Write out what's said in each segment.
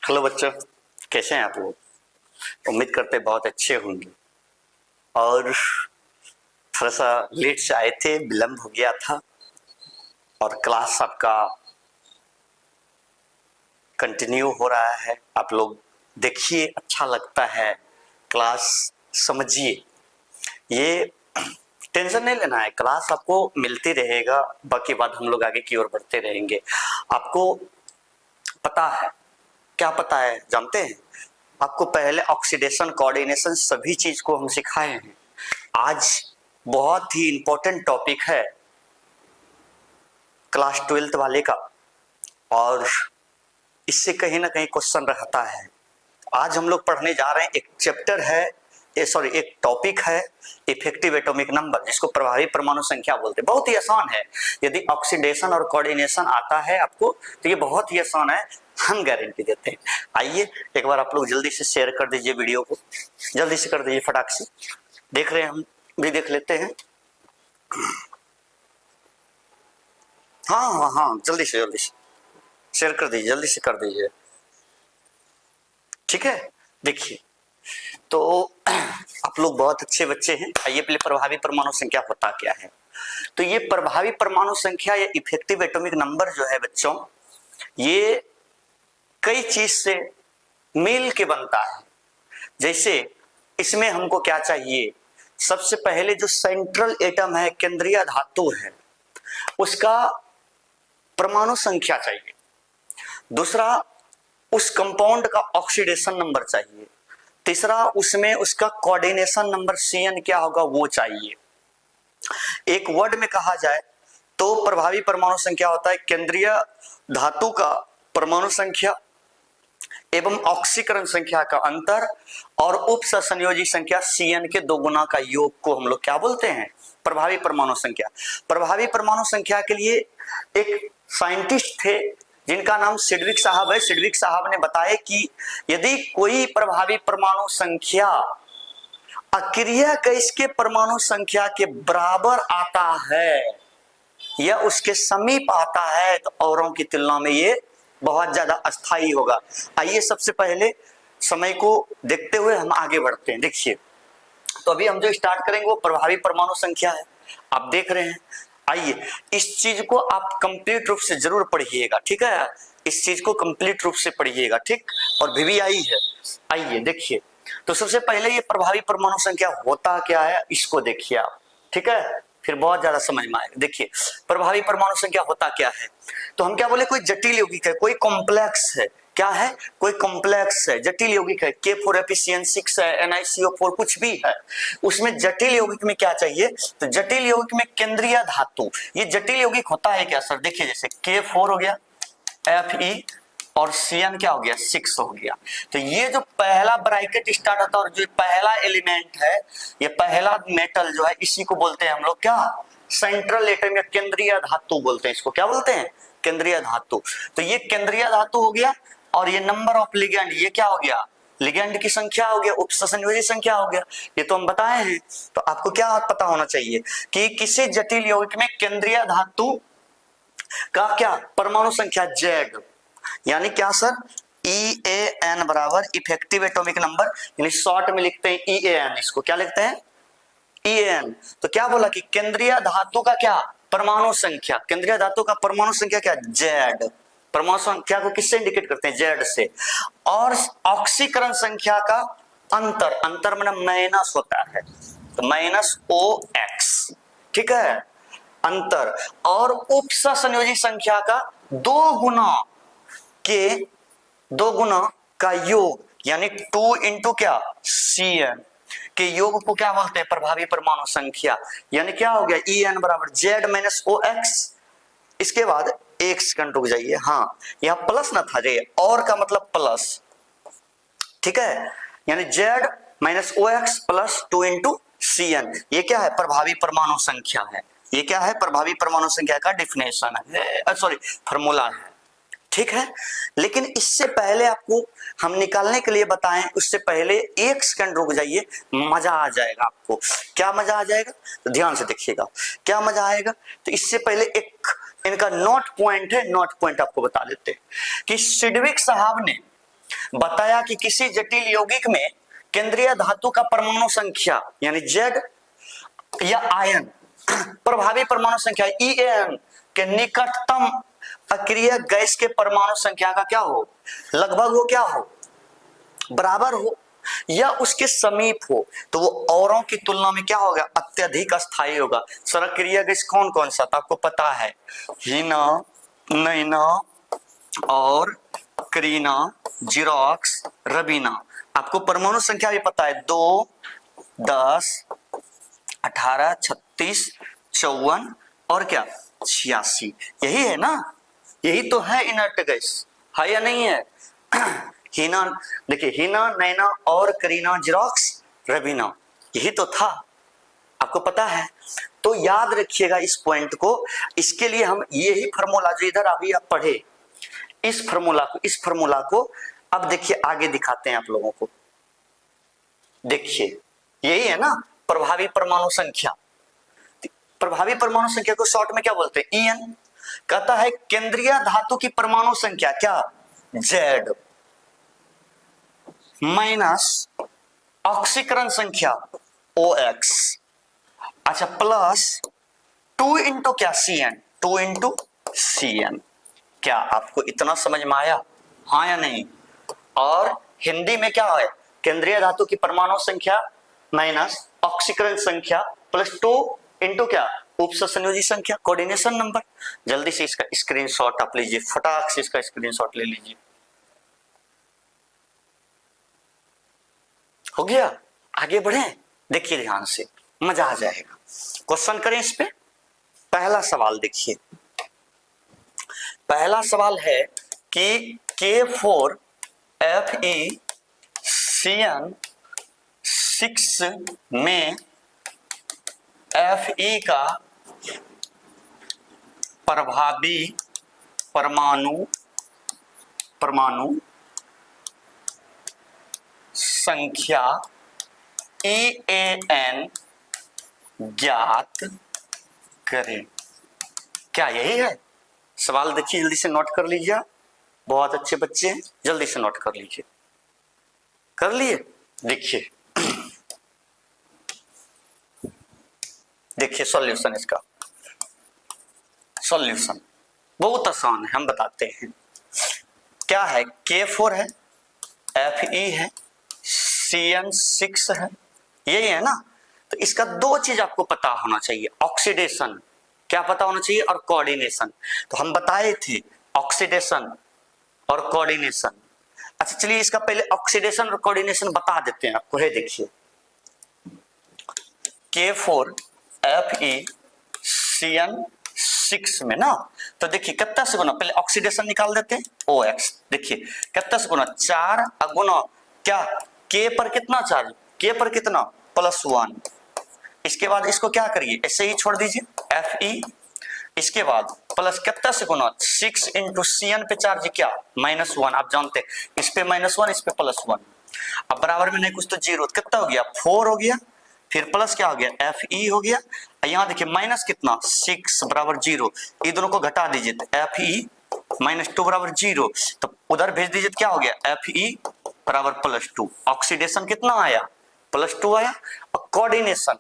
Hello बच्चों, कैसे हैं आप लोग। उम्मीद करते बहुत अच्छे होंगे। और थोड़ा सा लेट से आए थे, विलम्ब हो गया था। और क्लास आपका कंटिन्यू हो रहा है। आप लोग देखिए, अच्छा लगता है क्लास, समझिए। ये टेंशन नहीं लेना है, क्लास आपको मिलती रहेगा। बाकी बात हम लोग आगे की ओर बढ़ते रहेंगे। आपको पता है, क्या पता है जानते हैं? आपको पहले ऑक्सीडेशन, कोऑर्डिनेशन सभी चीज को हम सिखाए हैं। आज बहुत ही इंपॉर्टेंट टॉपिक है क्लास 12th वाले का, और इससे कहीं ना कहीं क्वेश्चन रहता है। आज हम लोग पढ़ने जा रहे हैं, एक चैप्टर है, एक टॉपिक है इफेक्टिव एटॉमिक नंबर, जिसको प्रभावी परमाणु संख्या बोलते हैं। बहुत ही आसान है। यदि ऑक्सीडेशन और कोऑर्डिनेशन आता है आपको तो ये बहुत ही आसान है, हम गारंटी देते हैं। आइए एक बार आप लोग जल्दी से शेयर कर दीजिए वीडियो को, जल्दी से कर दीजिए, फटाक से। देख रहे हैं, हम भी देख लेते हैं। हाँ हाँ हाँ, जल्दी से शेयर कर दीजिए, जल्दी से कर दीजिए। ठीक है, देखिए तो आप लोग बहुत अच्छे बच्चे हैं। आइए पहले प्रभावी परमाणु संख्या होता क्या है। तो ये प्रभावी परमाणु संख्या या इफेक्टिव एटॉमिक नंबर जो है बच्चों, ये कई चीज से मिल के बनता है। जैसे इसमें हमको क्या चाहिए, सबसे पहले जो सेंट्रल एटम है, केंद्रीय धातु है, उसका परमाणु संख्या चाहिए। दूसरा, उस कंपाउंड का ऑक्सीडेशन नंबर चाहिए। तीसरा, उसमें उसका कोऑर्डिनेशन नंबर CN क्या होगा वो चाहिए। एक वर्ड में कहा जाए तो प्रभावी परमाणु संख्या होता है केंद्रीय धातु का परमाणु संख्या एवं ऑक्सीकरण संख्या का अंतर और उप संयोजी संख्या CN के 2 गुना का योग को हम लोग क्या बोलते हैं, प्रभावी परमाणु संख्या। प्रभावी परमाणु संख्या के लिए एक साइंटिस्ट थे जिनका नाम सिडविक साहब है। सिडविक साहब ने बताया कि यदि कोई प्रभावी परमाणु संख्या अक्रिय गैस के परमाणु संख्या के बराबर आता है या उसके समीप आता है तो औरों की तुलना में ये बहुत ज्यादा अस्थायी होगा। आइए सबसे पहले समय को देखते हुए हम आगे बढ़ते हैं। देखिए, तो अभी हम जो स्टार्ट करेंगे वो प्रभावी परमाणु संख्या है, आप देख रहे हैं। आइए इस चीज को आप कंप्लीट रूप से जरूर पढ़िएगा, ठीक है। इस चीज को कंप्लीट रूप से पढ़िएगा, ठीक। और VVI है। आइए देखिए, तो सबसे पहले ये प्रभावी परमाणु संख्या होता क्या है इसको देखिए आप, ठीक है, फिर बहुत ज्यादा समझ में आएगा। देखिए प्रभावी परमाणु संख्या होता क्या है, तो हम क्या बोले, कोई जटिल यौगिक है, कोई कॉम्प्लेक्स है। क्या है, कोई कॉम्प्लेक्स है, जटिल यौगिक है, K4FeCN6 है, NiCO4 कुछ भी है, उसमें जटिल यौगिक में क्या चाहिए, तो जटिल यौगिक में केंद्रीय धातु। ये जटिल यौगिक होता है क्या सर, देखिए जैसे K4 हो गया, Fe और CN क्या हो गया, 6 हो गया। तो ये जो पहला ब्रैकेट स्टार्ट होता है और जो पहला एलिमेंट है, ये पहला मेटल जो है, इसी को बोलते हैं हम लोग क्या, सेंट्रल एटम या केंद्रीय धातु बोलते हैं। इसको क्या बोलते हैं, केंद्रीय धातु। तो ये केंद्रीय धातु हो गया, और ये नंबर ऑफ लिगेंड, ये क्या हो गया, लिगेंड की संख्या हो गया, उपसंयोजी संख्या हो गया। ये तो हम बताए हैं। तो आपको क्या पता होना चाहिए कि किसी जटिल यौगिक में केंद्रीय धातु का क्या परमाणु संख्या Z, यानी क्या सर, EAN बराबर इफेक्टिव एटॉमिक नंबर, यानी शॉर्ट में लिखते हैं EAN। इसको क्या लिखते हैं, EAN। तो क्या बोला कि केंद्रीय धातु का क्या परमाणु संख्या, केंद्रीय धातु का परमाणु संख्या क्या, Z। परमाणु संख्या को किससे इंडिकेट करते हैं, Z से। और ऑक्सीकरण संख्या का अंतर, अंतर में माइनस होता है, तो -OX, ठीक है, अंतर। और उप संयोजी संख्या का 2 गुना का योग, यानी 2 इंटू क्या, CN के योग को क्या बोलते हैं, प्रभावी परमाणु संख्या। यानी क्या हो गया, EN बराबर Z - OX। इसके बाद एक सेकंड रुक जाइए, हाँ यहाँ प्लस ना था, ये और का मतलब प्लस, ठीक है, यानी Z - OX plus 2 into CN। ये क्या है, प्रभावी परमाणु संख्या है। ये क्या है, प्रभावी परमाणु संख्या का डिफिनेशन है, सॉरी फॉर्मूला है, ठीक है। लेकिन इससे पहले आपको हम निकालने के लिए बताएं, उससे पहले एक सेकंड रुक जाइए, मजा आ जाएगा आपको। क्या मजा आ जाएगा, तो ध्यान से देखिएगा क्या मजा आएगा। तो इससे पहले एक इनका नोट पॉइंट है, नोट पॉइंट आपको बता देते हैं कि सिडविक साहब ने बताया कि किसी जटिल यौगिक में केंद्रीय धातु का परमाणु संख्या यानी जेड या आयन प्रभावी परमाणु संख्या EN के निकटतम अक्रिय गैस के परमाणु संख्या का क्या हो, लगभग हो, क्या हो, बराबर हो या उसके समीप हो, तो वो औरों की तुलना में क्या होगा, अत्यधिक अस्थायी होगा। सक्रिय गैस कौन कौन सा, तो आपको पता है हीना, नैना और करीना, जिरोक्स, रबीना। आपको परमाणु संख्या भी पता है 2, 10, 18, 36, 54 और क्या 86। यही है ना, यही तो है इनर्ट गैस, है या नहीं है? हीना, देखिए हीना, नैना और करीना, जिरोक्स, रबीना, यही तो था, आपको पता है। तो याद रखिएगा इस पॉइंट को। इसके लिए हम यही फार्मूला जो इधर अभी आप पढ़े, इस फार्मूला को अब देखिए आगे दिखाते हैं आप लोगों को। देखिए यही है ना प्रभावी परमाणु संख्या। प्रभावी परमाणु संख्या को शॉर्ट में क्या बोलते हैं, EN। कहता है केंद्रीय धातु की परमाणु संख्या क्या, Z माइनस ऑक्सीकरण संख्या OX, अच्छा प्लस 2 इंटू क्या CN, 2 इंटू CN। क्या आपको इतना समझ में आया, हाँ या नहीं? और हिंदी में क्या है, केंद्रीय धातु की परमाणु संख्या माइनस ऑक्सीकरण संख्या प्लस 2 इंटू क्या उपसंयोजी संख्या, कोऑर्डिनेशन नंबर। जल्दी से इसका स्क्रीनशॉट आप लीजिए, फटाक से इसका स्क्रीनशॉट ले लीजिए। हो गया, आगे बढ़े, देखिए ध्यान से, मजा आ जाएगा। क्वेश्चन करें इस पे। पहला सवाल देखिए, पहला सवाल है कि K4FeCN6 में Fe का प्रभावी परमाणु संख्या EAN ज्ञात करें। क्या यही है सवाल? देखिए जल्दी से नोट कर लीजिए, बहुत अच्छे बच्चे हैं, जल्दी से नोट कर लीजिए। कर लिए? देखिए देखिए सॉल्यूशन, इसका सॉल्यूशन बहुत आसान है, हम बताते हैं। क्या है, K4 है, Fe है, CN6 है, यही है ना। तो इसका दो चीज आपको पता होना चाहिए, ऑक्सीडेशन क्या पता होना चाहिए और कोऑर्डिनेशन। तो हम बताए थे ऑक्सीडेशन और कोऑर्डिनेशन। अच्छा चलिए इसका पहले ऑक्सीडेशन और कोऑर्डिनेशन बता देते हैं आपको। है देखिए K4FeCN6 में ना, तो देखिए कितना से गुना, पहले ऑक्सीडेशन निकाल देते हैं OX। देखिए कितना से गुना, 4 गुना क्या K पर कितना चार्ज, K पर कितना +1। इसके बाद इसको क्या करिए, ऐसे ही छोड़ दीजिए Fe। इसके बाद प्लस कितना से गुना, 6 इंटू CN पे चार्ज क्या -1, आप जानते हैं इस पे -1 इस पे +1। अब बराबर में नहीं कुछ तो 0, कितना हो गया 4 हो गया, फिर प्लस क्या हो गया Fe हो गया। यहाँ देखिए माइनस कितना 6 बराबर 0, ये दोनों को घटा दीजिए Fe -2 बराबर 0, तो उधर भेज दीजिए क्या हो गया Fe बराबर +2। ऑक्सीडेशन कितना आया +2 आया। और कोऑर्डिनेशन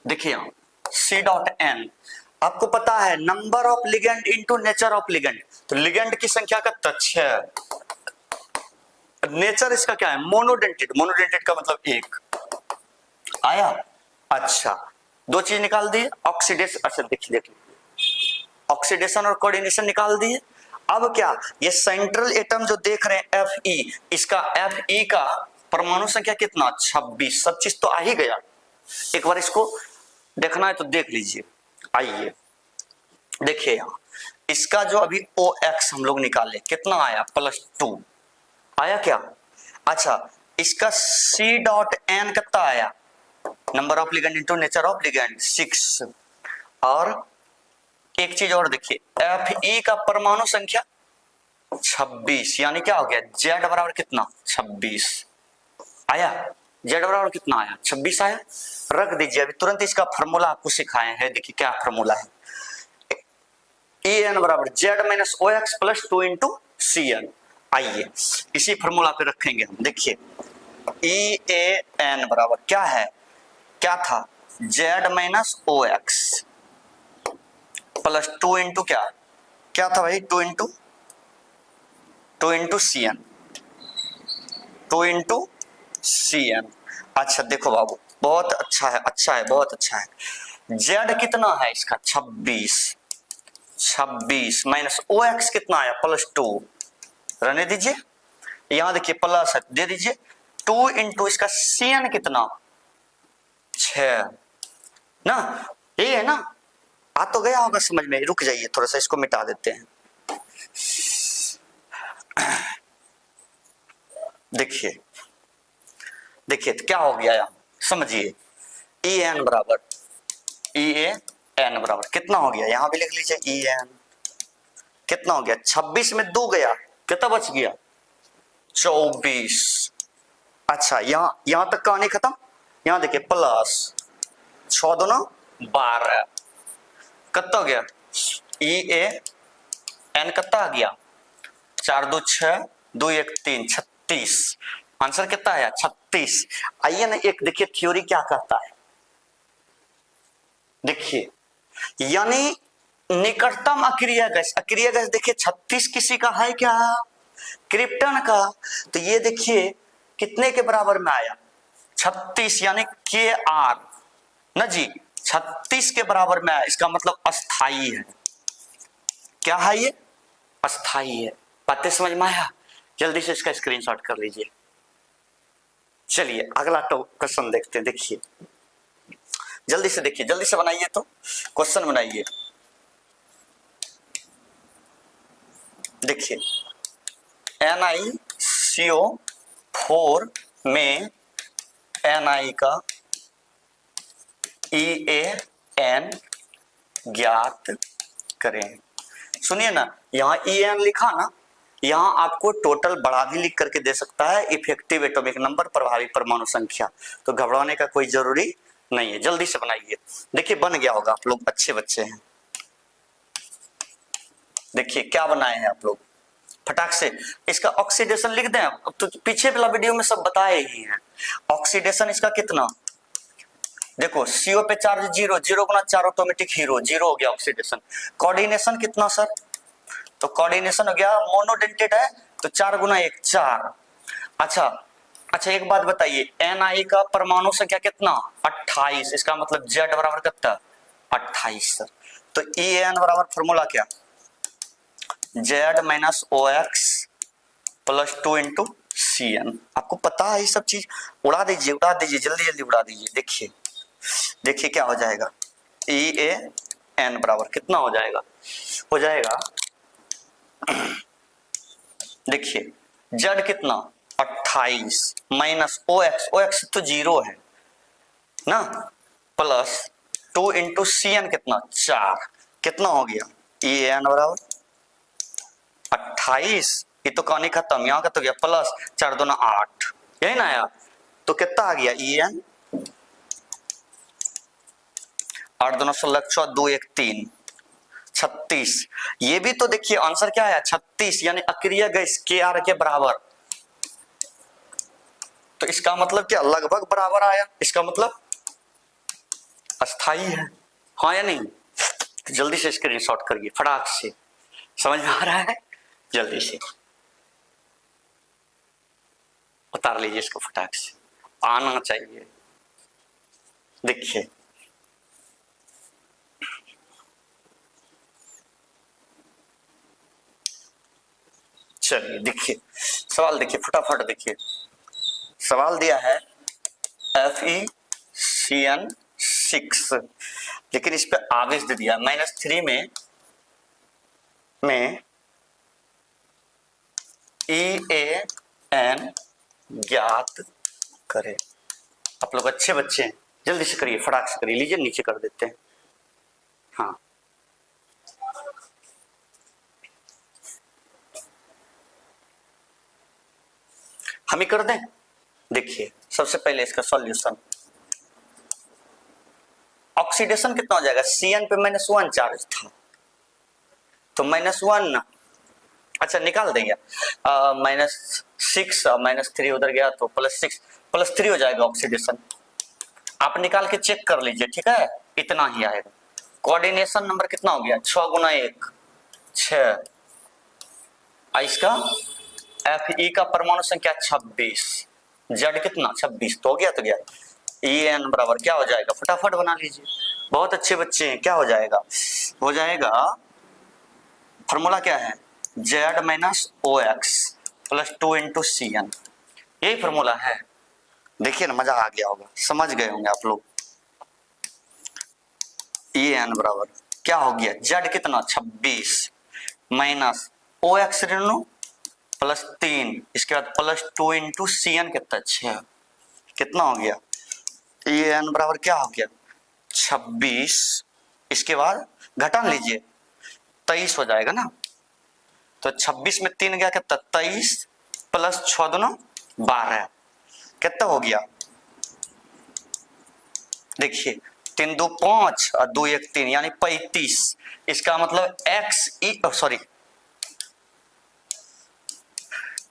देखिए C.N, आपको पता है number of ligand into nature of ligand. तो लिगेंड की संख्या का 6, नेचर इसका क्या है मोनोडेंटेड, मोनोडेंटेड का मतलब 1 आया। अच्छा दो चीज निकाल दिए, ऑक्सीडेशन, अच्छा देखिए ऑक्सीडेशन और कोऑर्डिनेशन निकाल दिए। अब क्या, ये सेंट्रल एटम जो देख रहे हैं Fe, इसका Fe का परमाणु संख्या कितना 26, सब चीज तो आ ही गया। एक बार इसको देखना है तो देख लीजिए। आइए देखिए यहां इसका जो अभी OX हम लोग निकाले कितना आया +2 आया क्या। अच्छा इसका C.N कितना आया, number of ligand into nature of ligand 6। और एक चीज और देखिए Fe का परमाणु संख्या 26, यानी क्या हो गया Z बराबर कितना 26 आया। Z बराबर कितना आया 26 आया। रख दीजिए, अभी तुरंत इसका फॉर्मूला आपको सिखाए हैं। देखिए क्या फॉर्मूला है, EN बराबर Z - OX + 2 इंटू CN। आइए इसी फॉर्मूला पे रखेंगे हम। देखिए ई ए एन बराबर क्या है, क्या था, Z minus O X plus 2 into क्या क्या था भाई, 2 into C N, 2 into C N. अच्छा देखो बाबू, बहुत अच्छा है, अच्छा है, बहुत अच्छा है। जेड कितना है इसका 26, 26 माइनस ओ एक्स कितना आया +2, रहने दीजिए, यहां देखिए प्लस है दे दीजिए, 2 इंटू इसका सी एन कितना 6 ना, यही है ना, आ तो गया होगा समझ में। रुक जाइए थोड़ा सा इसको मिटा देते हैं। देखिए देखिए तो क्या हो गया यहां, समझिए ई एन बराबर ई ए एन बराबर कितना हो गया, यहां भी लिख लीजिए ई एन कितना हो गया, 26 में 2 गया, कितना बच गया 24। अच्छा यहां तक कहानी खत्म, यहां देखिए प्लस 6 दूना 12, कितना हो गया ई ए एन कितना आ गया 4 2 6 2 1 3 36, आंसर कितना आया 36। आइए ना एक देखिए थ्योरी क्या कहता है, देखिए यानी निकटतम अक्रिय गैस देखिए 36 किसी का है क्या, क्रिप्टन का, तो ये देखिए कितने के बराबर में आया 36 यानी के आर ना जी, 36 के बराबर में आया, इसका मतलब अस्थाई है, क्या है ये अस्थाई है। बातें समझ में आया, जल्दी से इसका स्क्रीनशॉट कर लीजिए। चलिए अगला तो क्वेश्चन देखते हैं, देखिए जल्दी से देखिए, जल्दी से बनाइए, तो क्वेश्चन बनाइए। देखिए NiCO4 में Ni का EAN ज्ञात करें। सुनिए ना, यहाँ EAN लिखा ना, यहाँ आपको टोटल बड़ा भी लिख करके दे सकता है, इफेक्टिव एटॉमिक नंबर, प्रभावी परमाणु संख्या, तो घबराने का कोई जरूरी नहीं है। जल्दी से बनाइए, देखिए बन गया होगा, आप लोग अच्छे बच्चे हैं। देखिए क्या बनाए हैं आप लोग, फटाक से इसका ऑक्सीडेशन लिख दें। अब तो पीछे वाला वीडियो में सब बताए ही हैं। ऑक्सीडेशन इसका कितना, देखो CO पे चार्ज 0, 0 गुना 4 ऑटोमेटिक हीरो, 0 हो गया ऑक्सीडेशन। कोऑर्डिनेशन कितना सर, तो कोऑर्डिनेशन हो गया, मोनोडेंटेड है तो 4 गुना 1 4। अच्छा अच्छा एक बात बताइए, Ni का परमाणु संख्या कितना 28, इसका मतलब Z बराबर कितना 28 सर। तो En बराबर फॉर्मूला क्या, Z minus O X plus 2 into C N. आपको पता है ये सब चीज, उड़ा दीजिए उड़ा दीजिए, जल्दी जल्दी उड़ा दीजिए। देखिए देखिए क्या हो जाएगा, ई ए एन बराबर कितना हो जाएगा, हो जाएगा देखिए जेड कितना 28 माइनस ओ एक्स तो 0 है ना, प्लस 2 इंटू सी एन कितना 4, कितना हो गया ई एन बराबर 28, ये तो कहानी खत्म, यहाँ का तो गया प्लस 4 दूना 8, यही ना आया, तो कितना आ गया ई एन 8 दूना 16 4 2 1 3 36। ये भी तो देखिए आंसर क्या आया 36, यानी अक्रिय गैस के आर के बराबर, तो इसका मतलब क्या लगभग बराबर आया, इसका मतलब अस्थाई है, हाँ या नहीं। तो जल्दी से स्क्रीनशॉट करिए फटाक से, समझ में आ रहा है, जल्दी से उतार लीजिए इसको, फटाक से आना चाहिए। देखिए चलिए देखिए सवाल, देखिए फटाफट देखिए, सवाल दिया है FeCN6, लेकिन इस पे आवेश दे दिया -3 में EAN ज्ञात करें। आप लोग अच्छे बच्चे हैं, जल्दी से करिए, फटाक से करिए, लीजिए नीचे कर देते हैं। हाँ हम ही कर दें। देखिए सबसे पहले इसका सॉल्यूशन, ऑक्सीडेशन कितना हो जाएगा, Cn पे -1 चार्ज था तो -1 अच्छा निकाल देंगे, -6 -3 उधर गया तो +6 +3 हो जाएगा ऑक्सीडेशन। आप निकाल के चेक कर लीजिए, ठीक है, इतना ही आएगा। कोऑर्डिनेशन नंबर कितना हो गया, 6 × 1 6। इसका Fe का परमाणु संख्या 26, Z कितना 26, तो हो गया, तो गया। En बराबर क्या हो जाएगा, फटाफट बना लीजिए, बहुत अच्छे बच्चे हैं। क्या हो जाएगा, हो जाएगा फॉर्मूला क्या है, Z - OX + 2 × Cn, यही फॉर्मूला है। देखिए ना, मजा आ गया होगा, समझ गए होंगे आप लोग। En बराबर क्या हो गया, Z कितना 26 माइनस OX ऋण +3, इसके बाद +2 × Cn कितना 6, कितना हो गया, En बराबर क्या हो गया 26, इसके बाद घटान लीजिए 23 हो जाएगा ना, तो 26 में 3 गया कितना 23 + 6 2 12, कितना हो गया, देखिए 3 2 5 और 2 1 3 यानी 35। इसका मतलब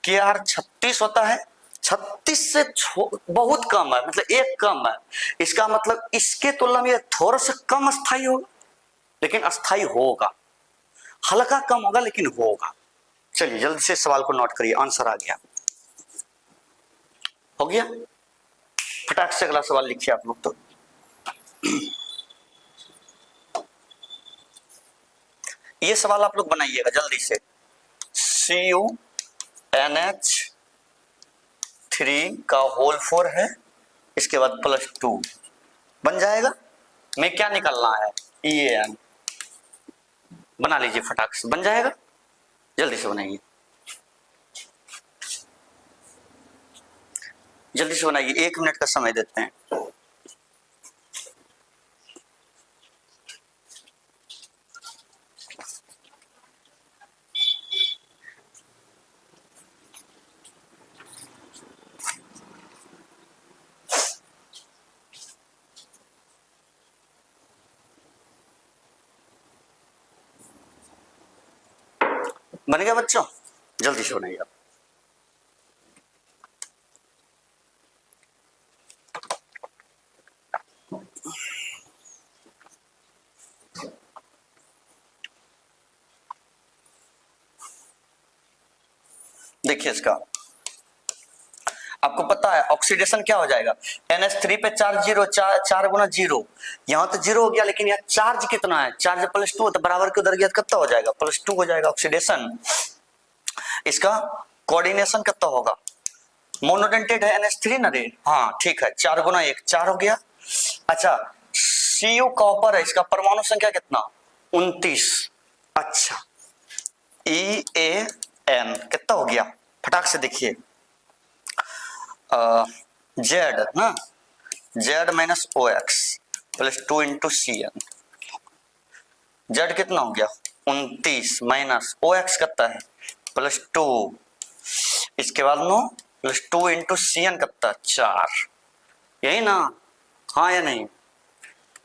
KR 36 होता है, 36 से बहुत कम है, मतलब एक कम है। इसका मतलब इसके तुलना में थोड़ा सा कम अस्थायी होगा, लेकिन अस्थायी होगा, हल्का कम होगा लेकिन होगा। चलिए जल्दी से सवाल को नोट करिए, आंसर आ गया, हो गया, फटाक से अगला सवाल लिखिए आप लोग। तो ये सवाल आप लोग बनाइएगा जल्दी से। CuNH3 का होल 4 है, इसके बाद +2 बन जाएगा। में क्या निकालना है, EAN, बना लीजिए फटाक से, बन जाएगा, जल्दी से बनाइए, जल्दी से बनाइए, 1 मिनट का समय देते हैं। बन गया बच्चों, जल्दी से बनाइए। देखिए इसका आपको पता है ऑक्सीडेशन क्या हो जाएगा, NH3 पे चार्ज 0, 4 × 0, यहां तो 0 हो गया, लेकिन यहाँ चार्ज कितना है, चार्ज +2, तो बराबर के उधर गया कितना हो जाएगा, +2 हो जाएगा ऑक्सीडेशन। इसका कोऑर्डिनेशन कितना होगा, मोनोडेंटेड है NH3 ना रे, हाँ ठीक है, 4 × 1 4 हो गया। अच्छा Cu कॉपर है, इसका परमाणु संख्या कितना 29। अच्छा EAN कितना हो गया, फटाक से देखिए, Z ना, Z - OX + 2 × Cn, Z कितना हो गया 29 माइनस OX कितना है +2, इसके बाद नो +2 × Cn कितना 4, यही ना, हाँ या नहीं,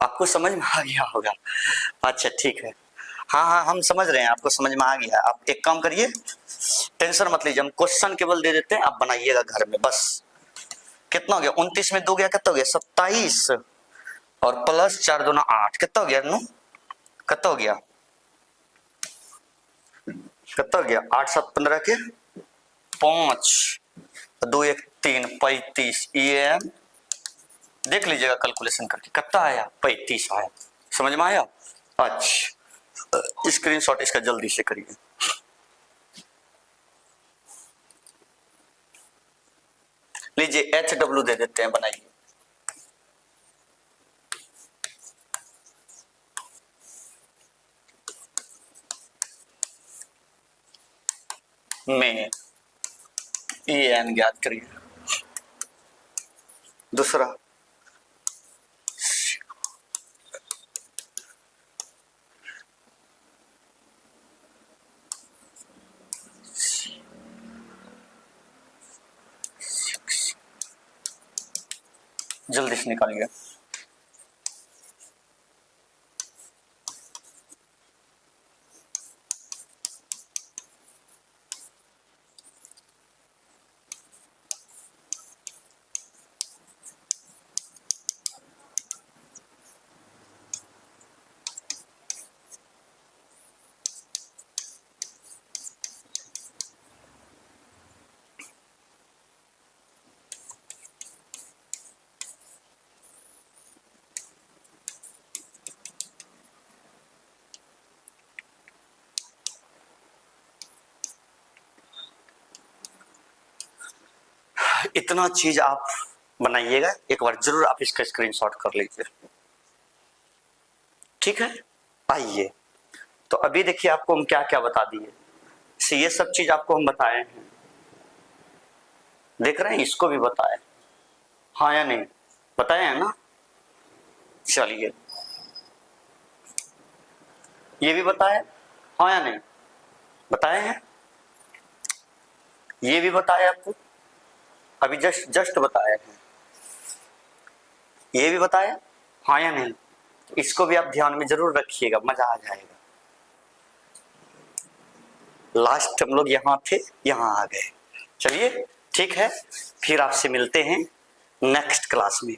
आपको समझ में आ गया होगा। अच्छा ठीक है, हाँ हाँ हम समझ रहे हैं, आपको समझ में आ गया। आप एक काम करिए, टेंशन मत लीजिए, हम क्वेश्चन केवल दे देते हैं, आप बनाइएगा घर में बस। कितना हो गया 29 में 2 गया कितना हो गया 27, और +4 2 8, कितना हो गया नो, कितना हो गया, कितना हो गया 8 7 15 के 5, 2 1 3 35। EAN देख लीजिएगा कैलकुलेशन करके, कितना आया 35 आया, समझ में आया। अच्छा स्क्रीनशॉट इसका जल्दी से करिए। लीजिए HW दे देते हैं, बनाइए। में EAN ज्ञात करिए। दूसरा जल्दी से निकालिए। इतना चीज आप बनाइएगा, एक बार जरूर आप इसका स्क्रीनशॉट कर लीजिए, ठीक है। आइए, तो अभी देखिए आपको हम क्या क्या बता दिए, ये सब चीज आपको हम बताए हैं, देख रहे हैं, इसको भी बताए, हाँ या नहीं, बताए हैं ना। चलिए, ये भी बताए, हाँ या नहीं, बताए हैं, ये भी बताया आपको, अभी जस्ट जस्ट बताए हैं, ये भी बताया, हाँ या नहीं। इसको भी आप ध्यान में जरूर रखिएगा, मजा आ जाएगा। लास्ट हम लोग यहाँ थे, यहाँ आ गए। चलिए ठीक है, फिर आपसे मिलते हैं नेक्स्ट क्लास में।